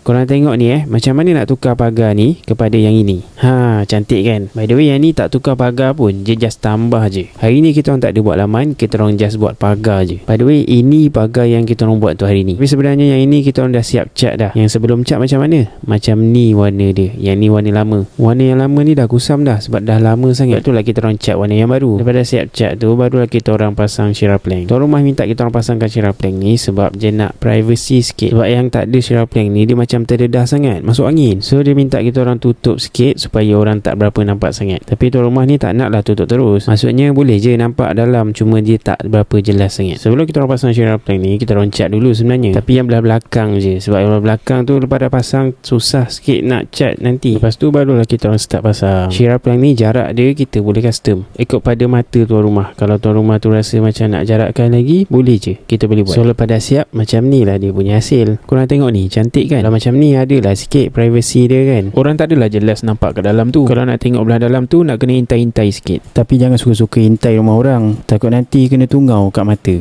Korang tengok ni macam mana nak tukar pagar ni kepada yang ini. Cantik kan? By the way, yang ni tak tukar pagar pun, dia just tambah je. Hari ni kita orang tak ada buat laman, kita orang just buat pagar je. By the way, ini pagar yang kita orang buat tu hari ni. Tapi sebenarnya yang ini kita orang dah siap cat dah. Yang sebelum cat macam mana? Macam ni warna dia. Yang ni warna lama. Warna yang lama ni dah kusam dah sebab dah lama sangat. Itulah kita orang cat warna yang baru. Daripada siap cat tu, barulah kita orang pasang Shear Plank. Tuan rumah minta kita orang pasangkan Shear Plank ni sebab dia nak privacy sikit. Sebab yang tak ada Shear Plank ni, dia macam terdedah sangat, masuk angin. So dia minta kita orang tutup sikit supaya orang tak berapa nampak sangat. Tapi tuan rumah ni tak nak lah tutup terus. Maksudnya boleh je nampak dalam, cuma dia tak berapa jelas sangat. Sebelum kita orang pasang Shear Plank ni, kita orang cat dulu sebenarnya. Tapi yang belah belakang je. Sebab yang belah belakang tu lepas dah pasang, susah sikit nak cat nanti. Lepas tu barulah kita orang start pasang. Shear Plank ni jarak dia kita boleh custom ikut pada mata tuan rumah. Kalau tuan rumah tu rasa macam nak jarakkan lagi, boleh je, kita boleh buat. So lepas dah siap, macam ni lah dia punya hasil. Korang tengok ni, cantik kan? Kalau macam ni adalah sikit privacy dia kan. Orang tak adalah jelas nampak kat dalam tu. Kalau nak tengok belah dalam tu, nak kena intai-intai sikit. Tapi jangan suka-suka intai rumah orang, takut nanti kena tungau kat mata.